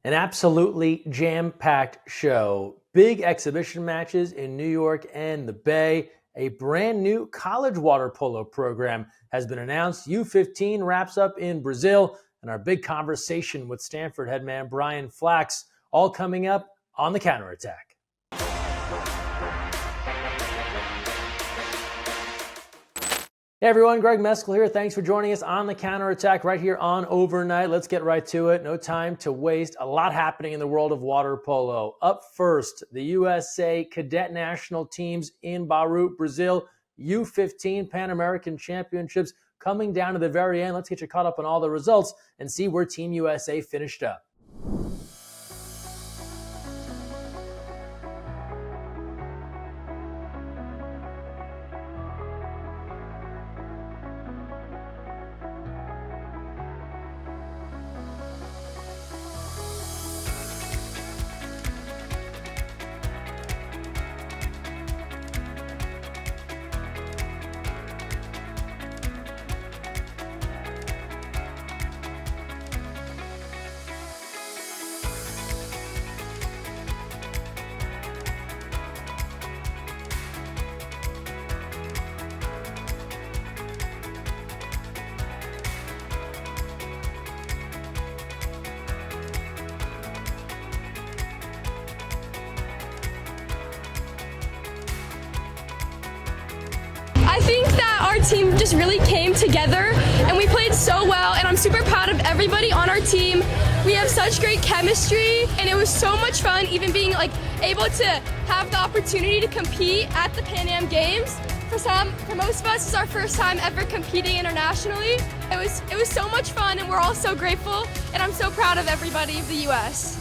An absolutely jam-packed show. Big exhibition matches in New York and the Bay. A brand new college water polo program has been announced. U15 wraps up in Brazil. And our big conversation with Stanford head man Brian Flacks, all coming up on The Counterattack. Hey everyone, Greg Mescall here. Thanks for joining us on The Counterattack right here on Overnght. Let's get right to it. No time to waste. A lot happening in the world of water polo. Up first, the USA cadet national teams in Bauru, Brazil. U15 Pan American Championships coming down to the very end. Let's get you caught up on all the results and see where Team USA finished up. I think that our team just really came together and we played so well, and I'm super proud of everybody on our team. We have such great chemistry and it was so much fun even being able to have the opportunity to compete at the Pan Am Games. For most of us, it's our first time ever competing internationally. It was so much fun and we're all so grateful, and I'm so proud of everybody of the US.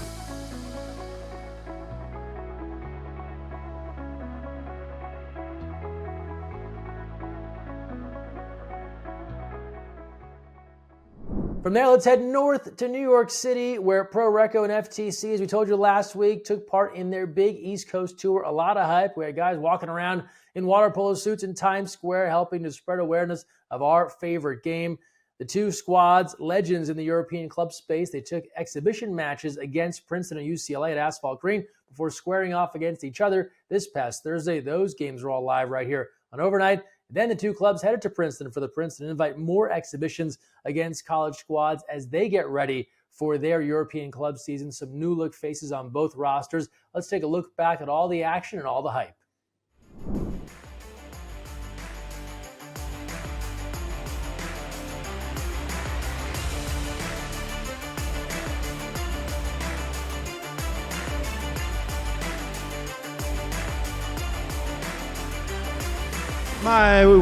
From there, let's head north to New York City, where Pro Reco and FTC, as we told you last week, took part in their big East Coast tour. A lot of hype. We had guys walking around in water polo suits in Times Square, helping to spread awareness of our favorite game. The two squads, legends in the European club space, they took exhibition matches against Princeton and UCLA at Asphalt Green before squaring off against each other this past Thursday. Those games are all live right here on Overnght. Then the two clubs headed to Princeton for the Princeton Invite. More exhibitions against college squads as they get ready for their European club season. Some new look faces on both rosters. Let's take a look back at all the action and all the hype.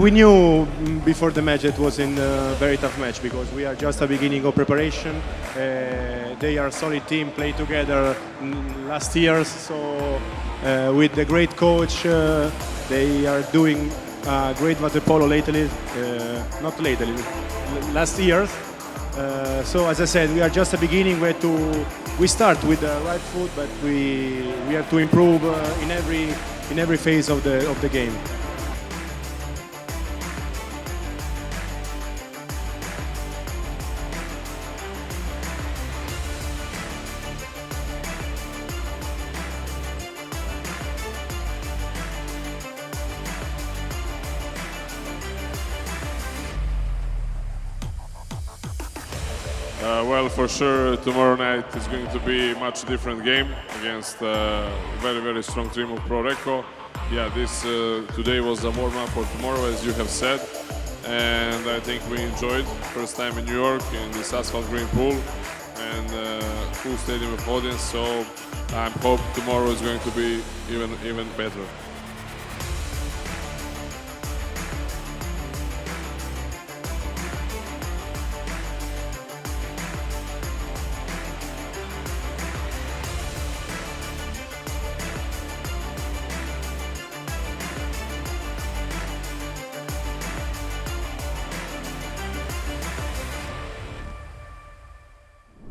We knew before the match it was in a very tough match because we are just a beginning of preparation. They are a solid team, played together last years, so with the great coach, they are doing great water polo last year. So as I said, we are just a beginning where we start with the right foot, but we have to improve in every phase of the game. Well, for sure, tomorrow night is going to be a much different game against a very, very strong team of Pro Reco. Yeah, this today was a warm-up for tomorrow, as you have said, and I think we enjoyed first time in New York in this asphalt green pool and full stadium of audience. So I hope tomorrow is going to be even better.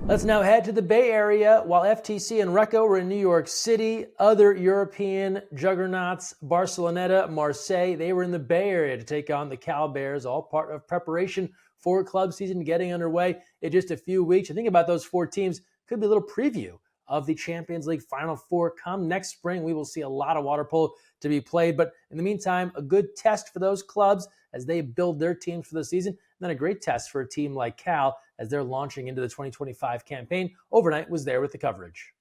Let's now head to the Bay Area. While FTC and Reco were in New York City, other European juggernauts, Barceloneta, Marseille, they were in the Bay Area to take on the Cal Bears, all part of preparation for club season getting underway in just a few weeks. And think about those four teams, could be a little preview of the Champions League Final Four. Come next spring, we will see a lot of water polo to be played. But in the meantime, a good test for those clubs as they build their teams for the season, and then a great test for a team like Cal as they're launching into the 2025 campaign. Overnght was there with the coverage.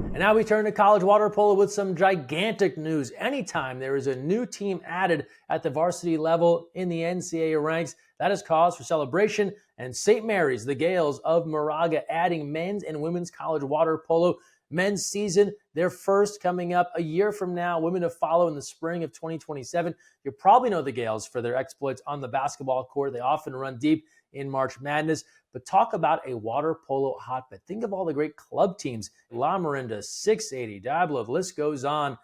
And now we turn to college water polo with some gigantic news. Anytime there is a new team added at the varsity level in the NCAA ranks, that is cause for celebration. And St. Mary's, the Gales of Moraga, adding men's and women's college water polo. Men's season, their first coming up a year from now. Women to follow in the spring of 2027. You probably know the Gales for their exploits on the basketball court. They often run deep in March Madness. But talk about a water polo hotbed. Think of all the great club teams. La Marinda, 680, Diablo, the list goes on.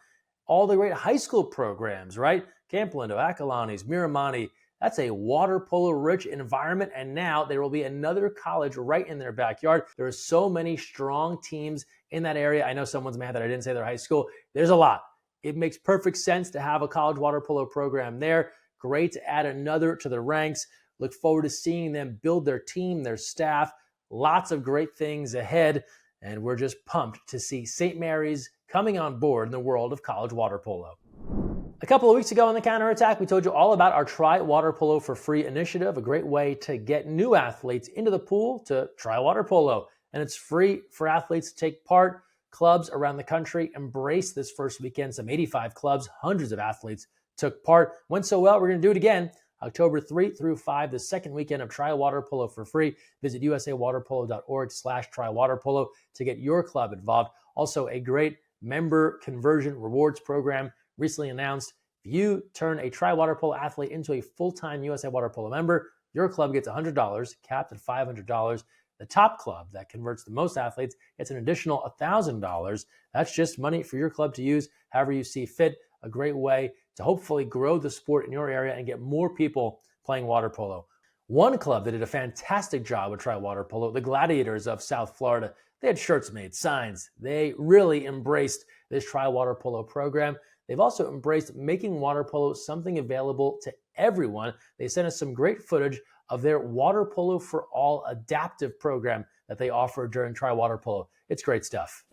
All the great high school programs, right? Camp Lindo, Acalanes, Miramonte. That's a water polo rich environment. And now there will be another college right in their backyard. There are so many strong teams in that area. I know someone's mad that I didn't say their high school. There's a lot. It makes perfect sense to have a college water polo program there. Great to add another to the ranks. Look forward to seeing them build their team, their staff. Lots of great things ahead. And we're just pumped to see St. Mary's coming on board in the world of college water polo. A couple of weeks ago on the Counterattack, we told you all about our Try Water Polo for Free initiative, a great way to get new athletes into the pool to try water polo. And it's free for athletes to take part. Clubs around the country embraced this first weekend. Some 85 clubs, hundreds of athletes took part. Went so well, we're going to do it again. October 3 through 5, the second weekend of Try Water Polo for free. Visit usawaterpolo.org/trywaterpolo to get your club involved. Also, a great member conversion rewards program recently announced. If you turn a Try Water Polo athlete into a full-time USA Water Polo member, your club gets $100, capped at $500. The top club that converts the most athletes gets an additional $1,000. That's just money for your club to use however you see fit. A great way to hopefully grow the sport in your area and get more people playing water polo. One club that did a fantastic job with Try Water Polo, the Gladiators of South Florida. They had shirts made, signs. They really embraced this Try Water Polo program. They've also embraced making water polo something available to everyone. They sent us some great footage of their Water Polo for All adaptive program that they offer during Try Water Polo. It's great stuff.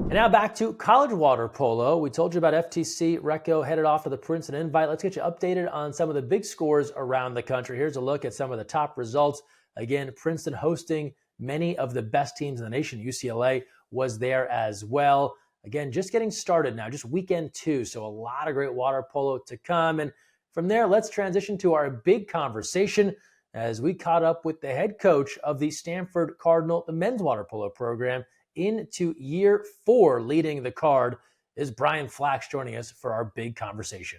And now back to college water polo. We told you about FTC. Recco headed off to the Princeton Invite. Let's get you updated on some of the big scores around the country. Here's a look at some of the top results. Again, Princeton hosting many of the best teams in the nation. UCLA was there as well. Again, just getting started now, just weekend 2. So a lot of great water polo to come. And from there, let's transition to our big conversation as we caught up with the head coach of the Stanford Cardinal, the men's water polo program, into year 4 leading the card. Is Brian Flacks joining us for our big conversation.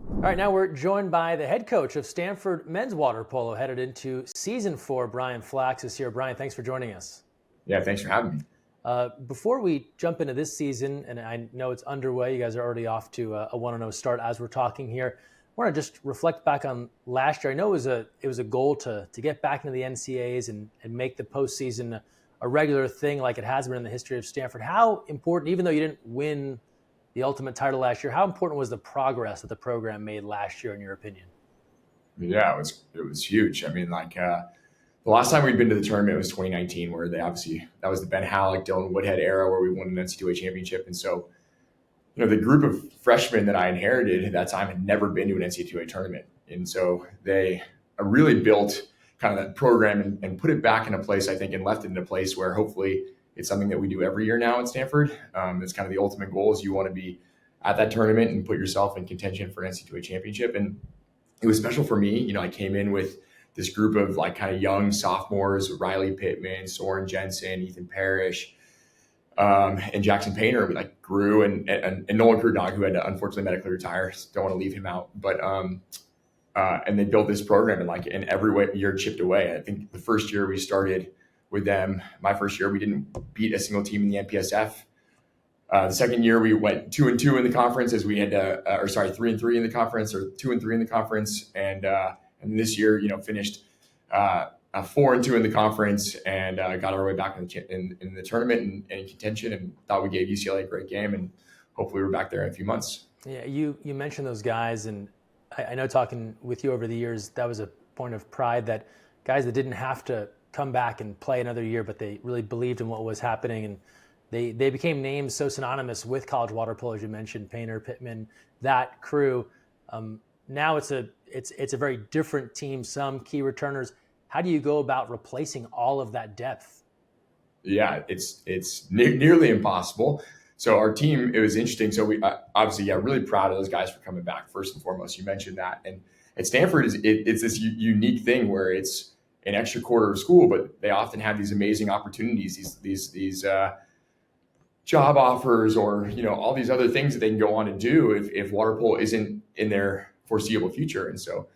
All right, now we're joined by the head coach of Stanford men's water polo headed into season 4. Brian Flacks is here. Brian, thanks for joining us. Yeah, thanks for having me. Before we jump into this season, and I know it's underway, you guys are already off to a 1-0 start as we're talking here. want to just reflect back on last year. I know it was a goal to get back into the NCAAs and make the postseason a regular thing like it has been in the history of Stanford. How important, even though you didn't win the ultimate title last year, how important was the progress that the program made last year, in your opinion? Yeah, it was huge. I mean, the last time we'd been to the tournament was 2019, where that was the Ben Halleck, Dylan Woodhead era where we won an NCAA championship. And so, the group of freshmen that I inherited at that time had never been to an NCAA tournament. And so they really built kind of that program and put it back in a place, I think, and left it in a place where hopefully it's something that we do every year now at Stanford. It's kind of the ultimate goal is you want to be at that tournament and put yourself in contention for an NCAA championship. And it was special for me. I came in with this group of kind of young sophomores, Riley Pittman, Soren Jensen, Ethan Parrish, and Jackson Painter. We grew and Nolan Krudog, who had to unfortunately medically retire. Don't want to leave him out, but and they built this program and every year chipped away. I think the first year we started with them, my first year, we didn't beat a single team in the NPSF. The second year we went 2-2 in the conference as we had 3-3 in the conference, or 2-3 in the conference, and this year finished 4-2 in the conference and got our way back in the tournament and in contention, and thought we gave UCLA a great game, and hopefully we're back there in a few months. Yeah, you mentioned those guys, and I know talking with you over the years, that was a point of pride, that guys that didn't have to come back and play another year, but they really believed in what was happening, and they became names so synonymous with college water polo, as you mentioned, Painter, Pittman, that crew. Now it's a very different team, some key returners. How do you go about replacing all of that depth? Yeah, it's nearly impossible. So our team, it was interesting. So we obviously, really proud of those guys for coming back, first and foremost. You mentioned that. And at Stanford, it's this unique thing where it's an extra quarter of school, but they often have these amazing opportunities, these job offers, or all these other things that they can go on and do if water polo isn't in their foreseeable future. And so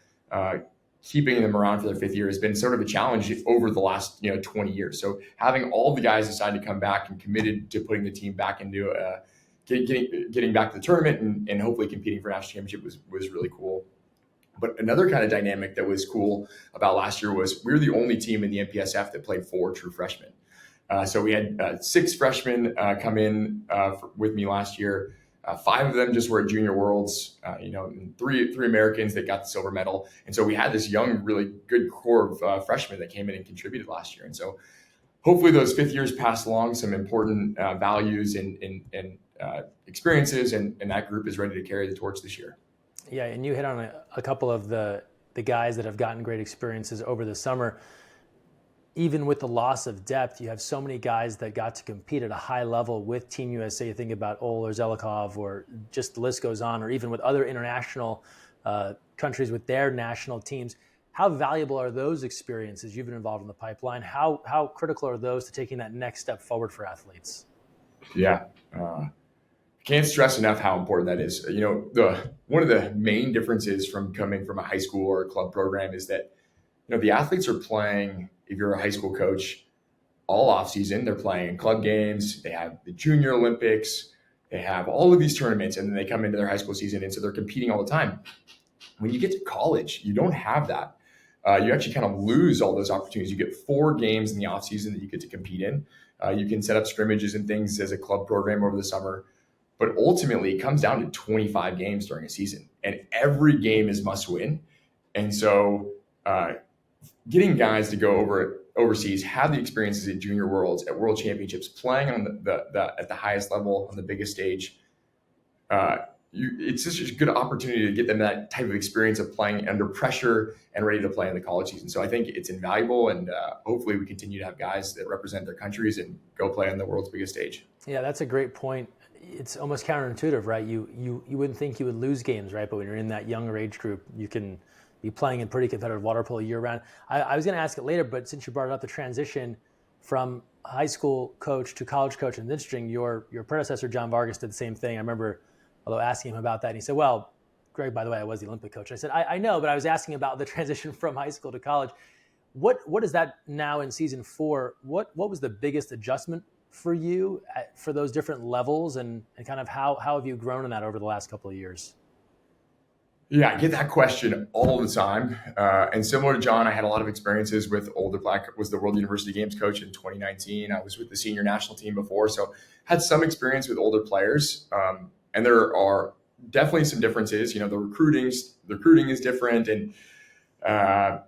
keeping them around for their fifth year has been sort of a challenge over the last 20 years. So having all the guys decide to come back and committed to putting the team back into getting back to the tournament and hopefully competing for a national championship was really cool. But another kind of dynamic that was cool about last year was we were the only team in the NPSF that played 4 true freshmen. So we had 6 freshmen come in with me last year. 5 of them just were at Junior Worlds, and three Americans that got the silver medal. And so we had this young, really good core of freshmen that came in and contributed last year. And so hopefully those fifth years pass along some important values and experiences, and that group is ready to carry the torch this year. Yeah, and you hit on a couple of the guys that have gotten great experiences over the summer. Even with the loss of depth, you have so many guys that got to compete at a high level with Team USA. You think about Ol or Zelikov, or just the list goes on, or even with other international countries with their national teams. How valuable are those experiences? You've been involved in the pipeline. How critical are those to taking that next step forward for athletes? Yeah. Can't stress enough how important that is. One of the main differences from coming from a high school or a club program is that, the athletes are playing, if you're a high school coach, all off season. They're playing club games. They have the Junior Olympics. They have all of these tournaments, and then they come into their high school season, and so they're competing all the time. When you get to college, you don't have that. You actually kind of lose all those opportunities. You get 4 games in the off season that you get to compete in. You can set up scrimmages and things as a club program over the summer. But ultimately, it comes down to 25 games during a season, and every game is must win. And so getting guys to go overseas, have the experiences at Junior Worlds, at World Championships, playing on at the highest level on the biggest stage, it's just a good opportunity to get them that type of experience of playing under pressure and ready to play in the college season. So I think it's invaluable, and hopefully we continue to have guys that represent their countries and go play on the world's biggest stage. Yeah, that's a great point. It's almost counterintuitive, right? You wouldn't think you would lose games, right? But when you're in that younger age group, you can be playing in pretty competitive water polo year round. I was going to ask it later, but since you brought it up, the transition from high school coach to college coach, and it's interesting, your predecessor, John Vargas, did the same thing. I remember, although asking him about that, and he said, well, Greg, by the way, I was the Olympic coach. I said, I know, but I was asking about the transition from high school to college. What is that now in season 4? What was the biggest adjustment for you for those different levels, and kind of how have you grown in that over the last couple of years? Yeah, I get that question all the time. And similar to John, I had a lot of experiences with older Black, was the World University Games coach in 2019. I was with the senior national team before, so had some experience with older players. And there are definitely some differences. The recruiting is different. And uh,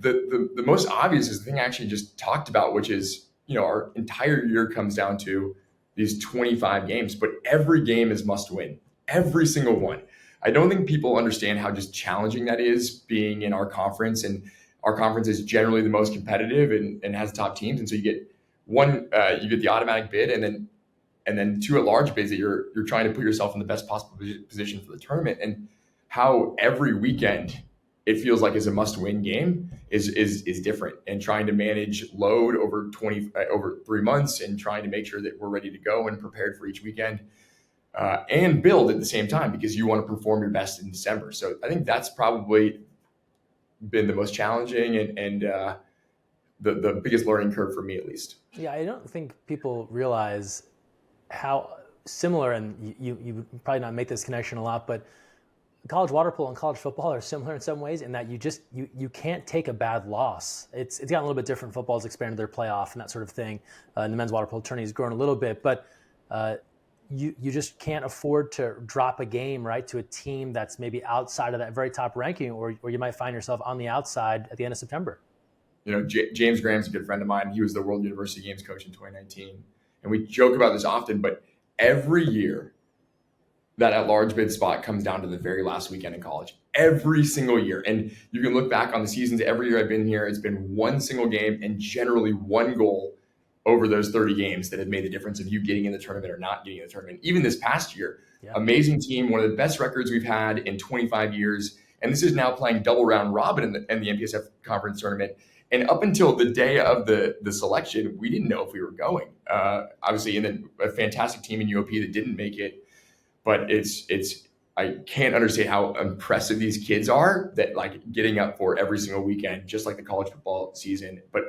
the most obvious is the thing I actually just talked about, which is, our entire year comes down to these 25 games, but every game is must win, every single one. I don't think people understand how just challenging that is being in our conference, and our conference is generally the most competitive and has top teams. And so you get you get the automatic bid, and then two at large bids that you're trying to put yourself in the best possible position for the tournament. And how every weekend it feels like is a must-win game is different, and trying to manage load over 3 months and trying to make sure that we're ready to go and prepared for each weekend, and build at the same time, because you want to perform your best in December. So I think that's probably been the most challenging and the biggest learning curve for me, at least. Yeah, I don't think people realize how similar, and you probably not make this connection a lot, but college water polo and college football are similar in some ways, in that you can't take a bad loss. It's gotten a little bit different. Football's expanded their playoff and that sort of thing. And the men's water polo tourney has grown a little bit, but you just can't afford to drop a game, right, to a team that's maybe outside of that very top ranking, or you might find yourself on the outside at the end of September. James Graham's a good friend of mine. He was the World University Games coach in 2019. And we joke about this often, but every year that at-large bid spot comes down to the very last weekend in college. Every single year. And you can look back on the seasons. Every year I've been here, it's been one single game and generally one goal over those 30 games that have made the difference of you getting in the tournament or not getting in the tournament. Even this past year, Amazing team, one of the best records we've had in 25 years. And this is now playing double round robin in the MPSF conference tournament. And up until the day of the selection, we didn't know if we were going. Obviously, and then a fantastic team in UOP that didn't make it. But I can't understand how impressive these kids are, that like getting up for every single weekend, just like the college football season, but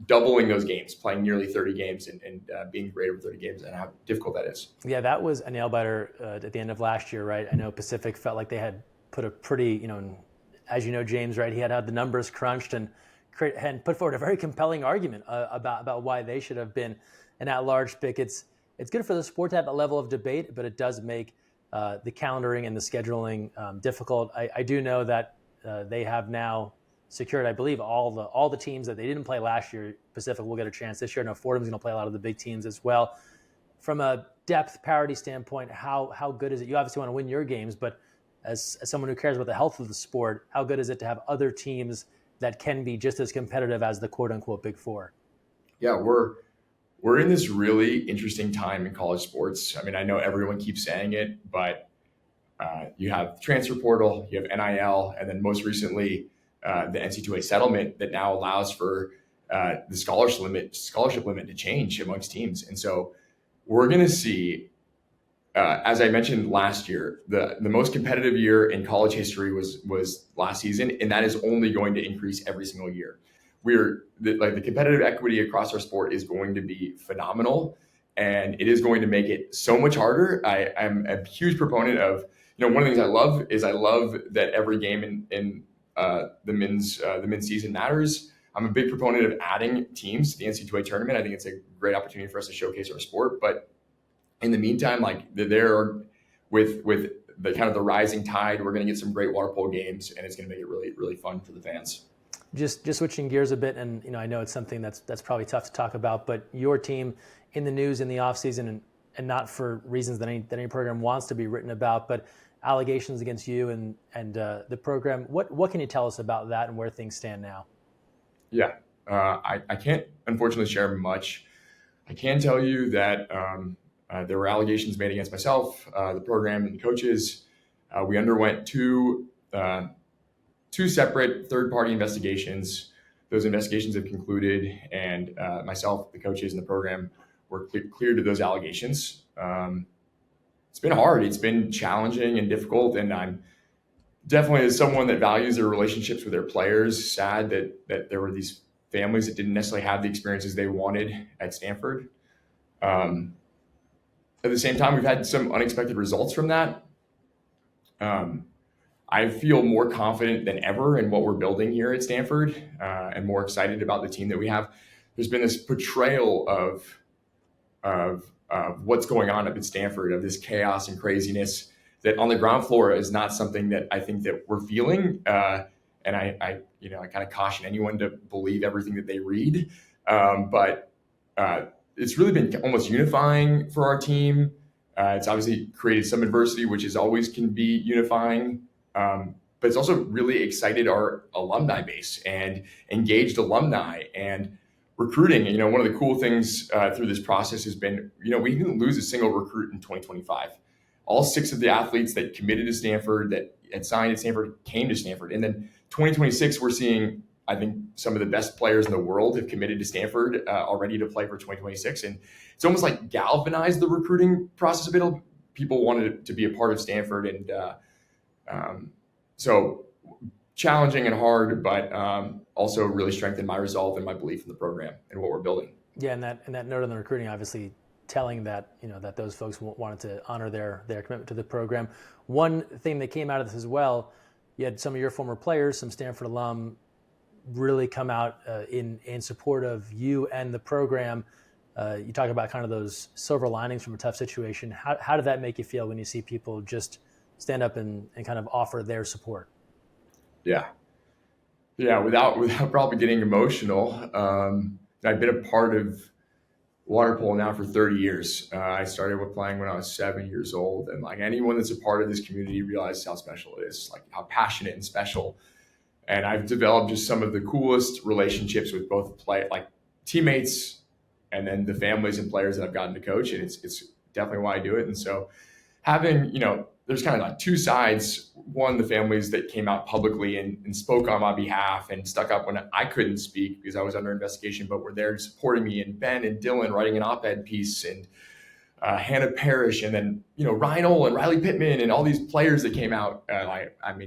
doubling those games, playing nearly 30 games and being great over 30 games, and how difficult that is. Yeah, that was a nail biter at the end of last year, right? I know Pacific felt like they had put a pretty, as you know, James, right? He had the numbers crunched and put forward a very compelling argument about why they should have been an at-large pick. It's good for the sport to have that level of debate, but it does make the calendaring and the scheduling difficult. I do know that they have now secured, I believe, all the teams that they didn't play last year. Pacific will get a chance this year. I know Fordham's going to play a lot of the big teams as well. From a depth parity standpoint, how good is it? You obviously want to win your games, but as someone who cares about the health of the sport, how good is it to have other teams that can be just as competitive as the quote-unquote Big Four? Yeah, we're in this really interesting time in college sports. I mean, I know everyone keeps saying it, but you have transfer portal, you have NIL, and then most recently the NC2A settlement that now allows for the scholarship limit to change amongst teams. And so we're going to see, as I mentioned last year, the most competitive year in college history was last season, and that is only going to increase every single year. The competitive equity across our sport is going to be phenomenal, and it is going to make it so much harder. I'm a huge proponent of, one of the things I love that every game in the men's season matters. I'm a big proponent of adding teams to the NC2A tournament. I think it's a great opportunity for us to showcase our sport. But in the meantime, with the kind of the rising tide, we're going to get some great water polo games, and it's going to make it really, really fun for the fans. Just switching gears a bit, and I know it's something that's probably tough to talk about, but your team in the news in the offseason, and not for reasons that any program wants to be written about, but allegations against you and the program. What can you tell us about that and where things stand now? Yeah, I can't unfortunately share much. I can tell you that there were allegations made against myself, the program, and the coaches. We underwent two separate third-party investigations. Those investigations have concluded, and myself, the coaches, and the program were cleared of those allegations. It's been hard. It's been challenging and difficult, and I'm definitely, as someone that values their relationships with their players, sad that there were these families that didn't necessarily have the experiences they wanted at Stanford. At the same time, we've had some unexpected results from that. I feel more confident than ever in what we're building here at Stanford, and more excited about the team that we have. There's been this portrayal of what's going on up at Stanford, of this chaos and craziness that on the ground floor is not something that I think that we're feeling. And I kind of caution anyone to believe everything that they read. But it's really been almost unifying for our team. It's obviously created some adversity, which is always can be unifying. But it's also really excited our alumni base and engaged alumni and recruiting. One of the cool things through this process has been, we didn't lose a single recruit in 2025. All 6 of the athletes that committed to Stanford, that had signed at Stanford, came to Stanford. And then 2026, we're seeing, I think, some of the best players in the world have committed to Stanford already to play for 2026. And it's almost like galvanized the recruiting process a bit. People wanted to be a part of Stanford. And so challenging and hard, but also really strengthened my resolve and my belief in the program and what we're building. Yeah, and that note on the recruiting, obviously telling that that those folks wanted to honor their commitment to the program. One thing that came out of this as well, you had some of your former players, some Stanford alum, really come out in support of you and the program. You talk about kind of those silver linings from a tough situation. How did that make you feel when you see people just stand up and kind of offer their support? Yeah, without probably getting emotional. I've been a part of water polo now for 30 years. I started with playing when I was 7 years old, and like anyone that's a part of this community realizes how special it is, like how passionate and special. And I've developed just some of the coolest relationships with both teammates and then the families and players that I've gotten to coach, and it's definitely why I do it. And so having, there's kind of like 2 sides. One, the families that came out publicly and spoke on my behalf and stuck up when I couldn't speak because I was under investigation, but were there supporting me, and Ben and Dylan writing an op-ed piece, and Hannah Parrish, and then, Ryan Ole and Riley Pittman and all these players that came out.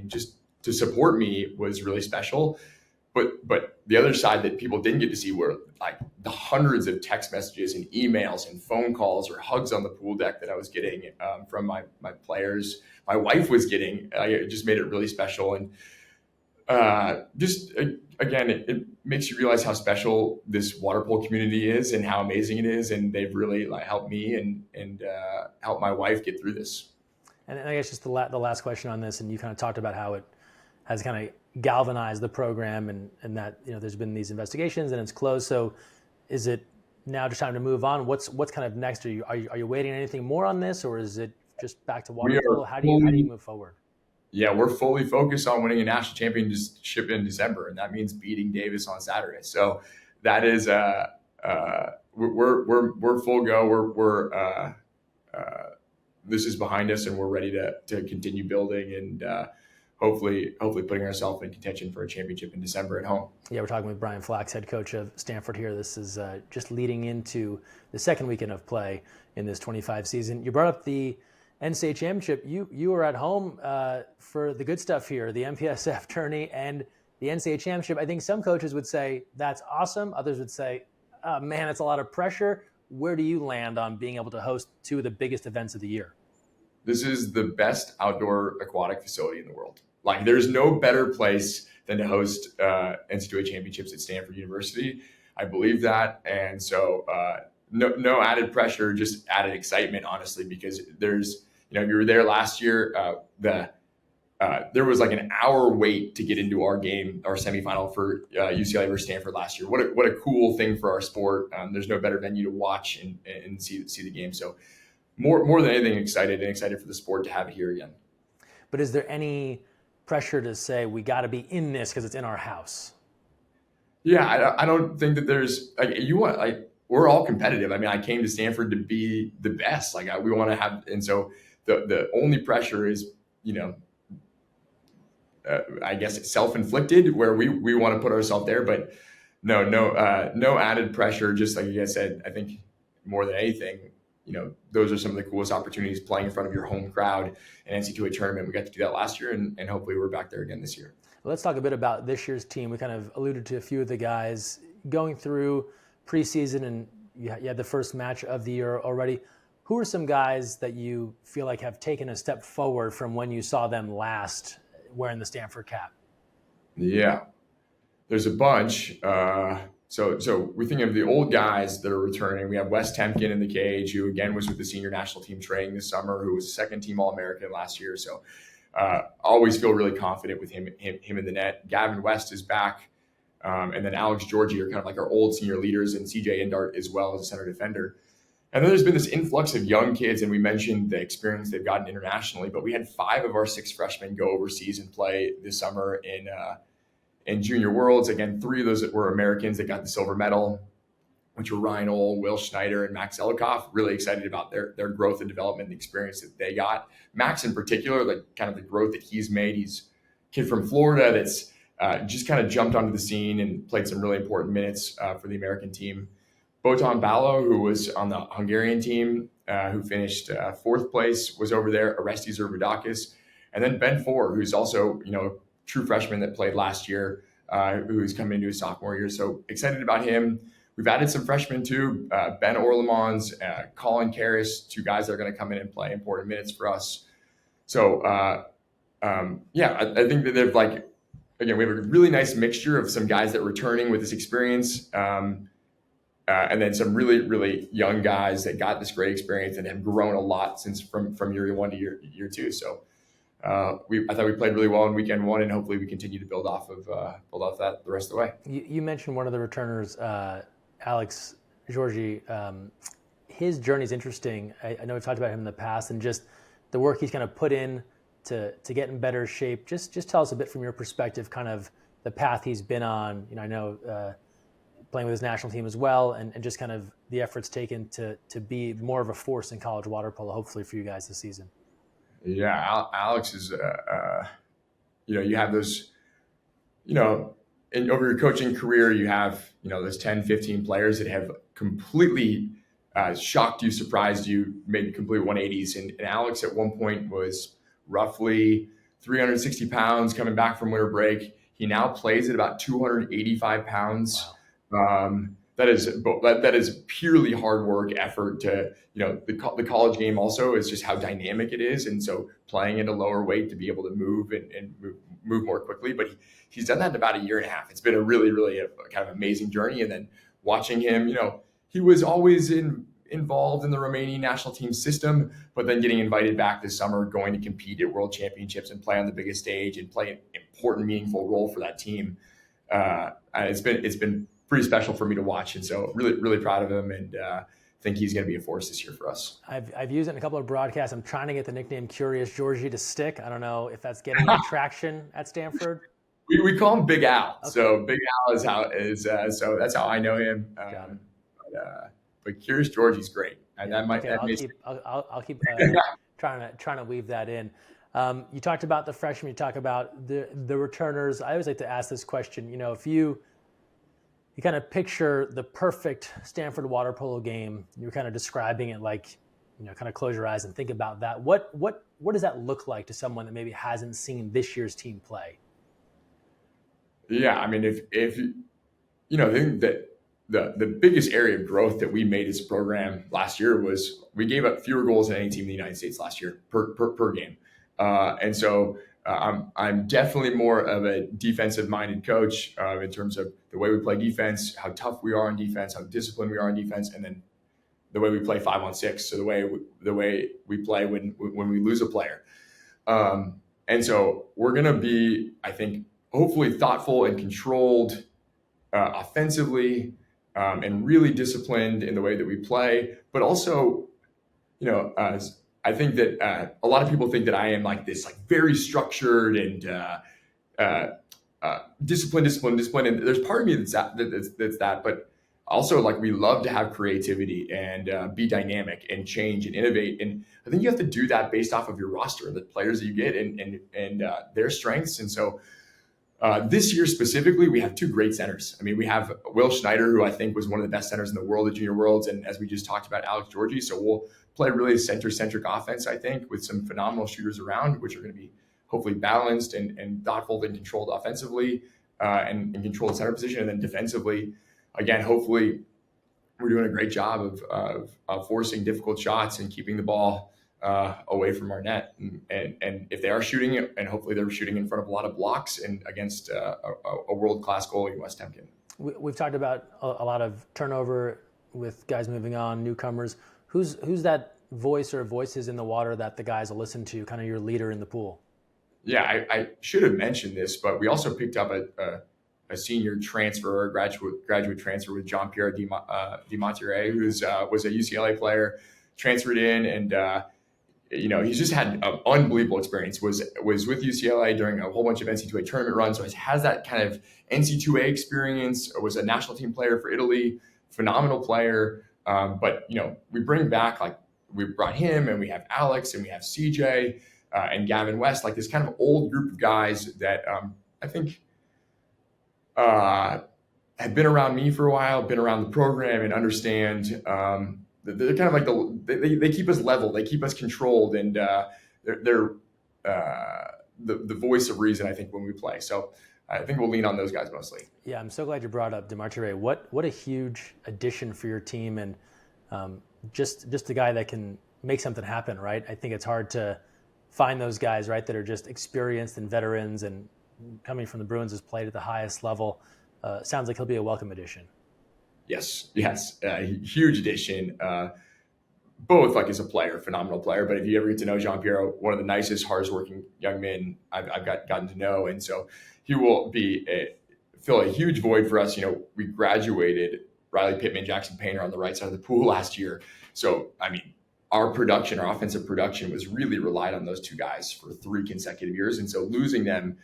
Just to support me was really special. But the other side that people didn't get to see were like the hundreds of text messages and emails and phone calls or hugs on the pool deck that I was getting from my players. My wife was getting. It just made it really special. And again, it makes you realize how special this water polo community is and how amazing it is. And they've really helped me and helped my wife get through this. And I guess just the last question on this, and you kind of talked about how it has kind of galvanized the program and that, there's been these investigations and it's closed. So is it now just time to move on? What's kind of next? Are you waiting anything more on this, or is it just back to water polo? How do you move forward? Yeah, we're fully focused on winning a national championship in December, and that means beating Davis on Saturday. So that is we're full go. This is behind us, and we're ready to continue building and hopefully putting ourselves in contention for a championship in December at home. Yeah, we're talking with Brian Flacks, head coach of Stanford here. This is just leading into the second weekend of play in this 25 season. You brought up the NCAA championship. You were at home for the good stuff here, the MPSF tourney and the NCAA championship. I think some coaches would say that's awesome. Others would say, oh, man, it's a lot of pressure. Where do you land on being able to host 2 of the biggest events of the year? This is the best outdoor aquatic facility in the world. Like, there's no better place than to host NCAA championships at Stanford University. I believe that. And so no added pressure, just added excitement, honestly, because there's, if you were there last year, there was like an hour wait to get into our game, our semifinal for UCLA versus Stanford last year. What a cool thing for our sport. There's no better venue to watch and see the game. So more than anything, excited for the sport to have it here again. But is there any pressure to say we got to be in this because it's in our house? Yeah, I don't think that there's we're all competitive. I mean, I came to Stanford to be the best. We want to have, and so the only pressure is, I guess it's self-inflicted, where we want to put ourselves there, but no added pressure. Just like you guys said, I think more than anything, those are some of the coolest opportunities, playing in front of your home crowd, an NCAA tournament. We got to do that last year, and hopefully we're back there again this year. Well, let's talk a bit about this year's team. We kind of alluded to a few of the guys going through preseason, and you had the first match of the year already. Who are some guys that you feel like have taken a step forward from when you saw them last wearing the Stanford cap? Yeah, there's a bunch. So we think of the old guys that are returning. We have Wes Temkin in the cage, who again was with the senior national team training this summer, who was second team All-American last year. So always feel really confident with him in the net. Gavin West is back. And then Alex Georgie are kind of like our old senior leaders, and CJ Indart as well as a center defender. And then there's been this influx of young kids, and we mentioned the experience they've gotten internationally, but we had 5 of our 6 freshmen go overseas and play this summer in Junior Worlds. Again, 3 of those that were Americans that got the silver medal, which were Ryan Ohl, Will Schneider, and Max Elikoff. Really excited about their growth and development and the experience that they got. Max in particular, like kind of the growth that he's made. He's a kid from Florida that's just kind of jumped onto the scene and played some really important minutes for the American team. Botan Balo, who was on the Hungarian team, who finished 4th place, was over there. Orestes Urvadakis. And then Ben Four, who's also, true freshman that played last year, who's coming into his sophomore year. So excited about him. We've added some freshmen too, Ben Orlemans, Colin Karras, 2 guys that are going to come in and play important minutes for us. So, I think that they've again, we have a really nice mixture of some guys that are returning with this experience, and then some really, really young guys that got this great experience and have grown a lot since from year 1 to year 2. So I thought we played really well in weekend 1, and hopefully we continue to build off that the rest of the way. You mentioned one of the returners, Alex Georgie. His journey is interesting. I know we've talked about him in the past, and just the work he's kind of put in to get in better shape. Just tell us a bit from your perspective, kind of the path he's been on. I know playing with his national team as well, and just kind of the efforts taken to be more of a force in college water polo, hopefully for you guys this season. Yeah, Alex is, you have those, over your coaching career, you have, those 10, 15 players that have completely shocked you, surprised you, made complete 180s. And Alex at one point was roughly 360 pounds coming back from winter break. He now plays at about 285 pounds. Wow. That is purely hard work, effort to, the college game also is just how dynamic it is. And so playing at a lower weight to be able to move and move more quickly. But he's done that in about a year and a half. It's been a really, really kind of amazing journey. And then watching him, he was always involved in the Romanian national team system, but then getting invited back this summer, going to compete at world championships and play on the biggest stage and play an important, meaningful role for that team. It's been pretty special for me to watch. And so really, really proud of him, and think he's going to be a force this year for us. I've used it in a couple of broadcasts. I'm trying to get the nickname Curious Georgie to stick. I don't know if that's getting any traction at Stanford. We call him Big Al. Okay. So Big Al so that's how I know him. But Curious Georgie's great. And yeah, I'll keep trying to weave that in. You talked about the freshmen. You talk about the returners. I always like to ask this question. If you kind of picture the perfect Stanford water polo game, you're kind of describing it like, kind of close your eyes and think about that. What does that look like to someone that maybe hasn't seen this year's team play? Yeah, I mean, if I think that the biggest area of growth that we made as a program last year was we gave up fewer goals than any team in the United States last year per game. And so I'm definitely more of a defensive-minded coach in terms of the way we play defense, how tough we are on defense, how disciplined we are on defense, and then the way we play 5-on-6. So the way we play when we lose a player. And so we're going to be, I think, hopefully thoughtful and controlled offensively, and really disciplined in the way that we play, but also, I think that a lot of people think that I am like this, like very structured and disciplined. And there's part of me that's that, but also like we love to have creativity and be dynamic and change and innovate. And I think you have to do that based off of your roster and the players that you get and their strengths. And so this year specifically, we have 2 great centers. I mean, we have Will Schneider, who I think was one of the best centers in the world at Junior Worlds. And as we just talked about, Alex Georgie. So we'll play really a center-centric offense, I think, with some phenomenal shooters around, which are going to be hopefully balanced and thoughtful and controlled offensively and control the center position. And then defensively, again, hopefully we're doing a great job of forcing difficult shots and keeping the ball away from our net. And if they are shooting it, and hopefully they're shooting in front of a lot of blocks and against a world-class goalie, Wes Temkin. We've talked about a lot of turnover with guys moving on, newcomers. Who's that voice or voices in the water that the guys will listen to, kind of your leader in the pool? Yeah, I should have mentioned this, but we also picked up a senior transfer, a graduate transfer with Jean-Pierre Dimontier, who was a UCLA player, transferred in, and he's just had an unbelievable experience. Was with UCLA during a whole bunch of NC2A tournament runs, so he has that kind of NC2A experience. Was a national team player for Italy, phenomenal player. But we bring back, like, we brought him, and we have Alex, and we have CJ. And Gavin West, like this kind of old group of guys that I think have been around me for a while, been around the program, and understand they're kind of like they keep us level, they keep us controlled, and they're the voice of reason, I think, when we play. So I think we'll lean on those guys mostly. Yeah, I'm so glad you brought up Dimontier. What a huge addition for your team, and just a guy that can make something happen, right? I think it's hard to find those guys, right, that are just experienced and veterans, and coming from the Bruins has played at the highest level. Sounds like he'll be a welcome addition. Yes, huge addition. Both, like, as a player, phenomenal player. But if you ever get to know Jean-Pierre, one of the nicest, hardest working young men I've gotten to know, and so he will fill a huge void for us. We graduated Riley Pittman, Jackson Painter on the right side of the pool last year. So I mean, our offensive production was really relied on those two guys for 3 consecutive years. And so losing them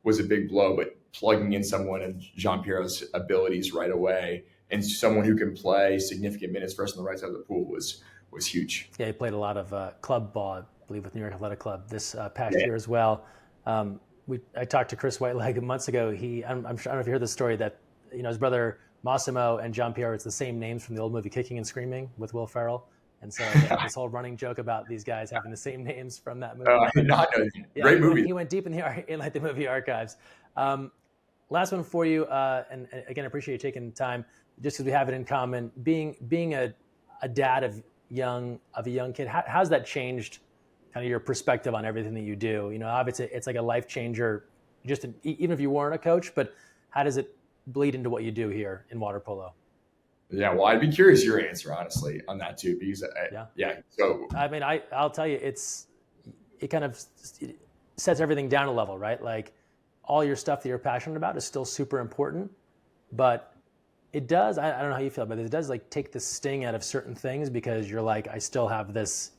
was a big blow, but plugging in someone of Jean-Pierre's abilities right away and someone who can play significant minutes for us on the right side of the pool was huge. Yeah, he played a lot of club ball, I believe, with New York Athletic Club this past year as well. I talked to Chris Whiteleg months ago. I don't know if you heard the story that his brother Massimo and Jean-Pierre, it's the same names from the old movie Kicking and Screaming with Will Ferrell. And so they have this whole running joke about these guys having the same names from that movie. Great movie. He went deep in the movie archives. Last one for you, and again, I appreciate you taking the time, just because we have it in common. Being a dad of a young kid, how's that changed kind of your perspective on everything that you do? Obviously it's like a life changer, even if you weren't a coach. But how does it bleed into what you do here in water polo? Yeah, well, I'd be curious your answer, honestly, on that too, because So I mean, I'll tell you, it kind of sets everything down a level, right? Like, all your stuff that you're passionate about is still super important, but it does. I don't know how you feel about this. It does, like, take the sting out of certain things, because you're like, I still have this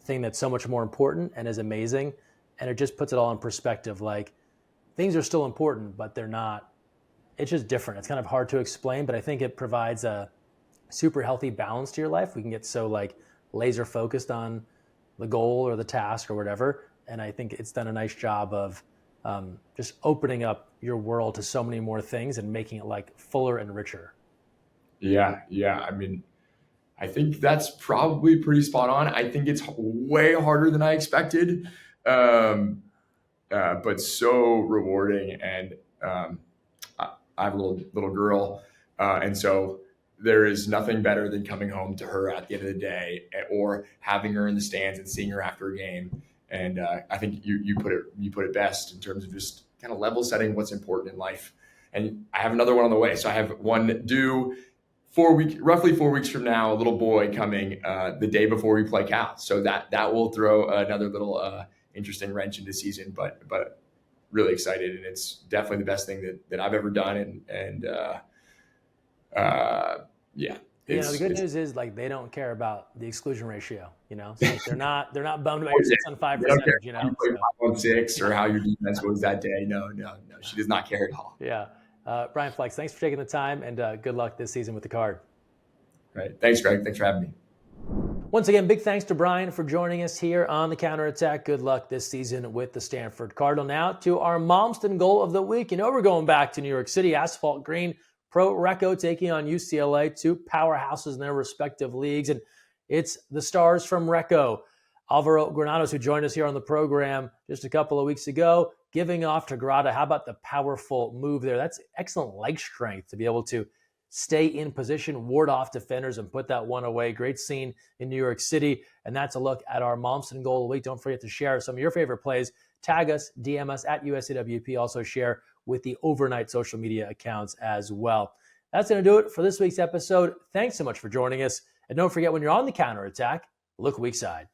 thing that's so much more important and is amazing, and it just puts it all in perspective. Like, things are still important, but they're not. It's just different. It's kind of hard to explain, but I think it provides a super healthy balance to your life. We can get so, like, laser focused on the goal or the task or whatever. And I think it's done a nice job of just opening up your world to so many more things and making it, like, fuller and richer. Yeah. I mean, I think that's probably pretty spot on. I think it's way harder than I expected, but so rewarding. And I have a little girl, and so there is nothing better than coming home to her at the end of the day, or having her in the stands and seeing her after a game. And I think you put it best in terms of just kind of level setting what's important in life. And I have another one on the way. So I have one due roughly 4 weeks from now. A little boy coming the day before we play Cal. So that will throw another little interesting wrench into season, but really excited, and it's definitely the best thing that I've ever done. And yeah. The good news is, like, they don't care about the exclusion ratio. So, like, they're not bummed about your 6 on 5 percentage. You play 5 on 6 or how your defense was that day. No, she does not care at all. Yeah, Brian Flacks, thanks for taking the time, and good luck this season with the Card. Right, thanks, Greg. Thanks for having me. Once again, big thanks to Brian for joining us here on the Counterattack. Good luck this season with the Stanford Cardinal. Now to our Momston goal of the week. We're going back to New York City, asphalt green. Pro Recco taking on UCLA, 2 powerhouses in their respective leagues. And it's the stars from Recco. Alvaro Granados, who joined us here on the program just a couple of weeks ago, giving off to Grada. How about the powerful move there? That's excellent leg strength to be able to stay in position, ward off defenders, and put that one away. Great scene in New York City. And that's a look at our Momsen goal of the week. Don't forget to share some of your favorite plays. Tag us, DM us at USAWP. Also share with the Overnght social media accounts as well. That's going to do it for this week's episode. Thanks so much for joining us. And don't forget, when you're on the counterattack, look weak side.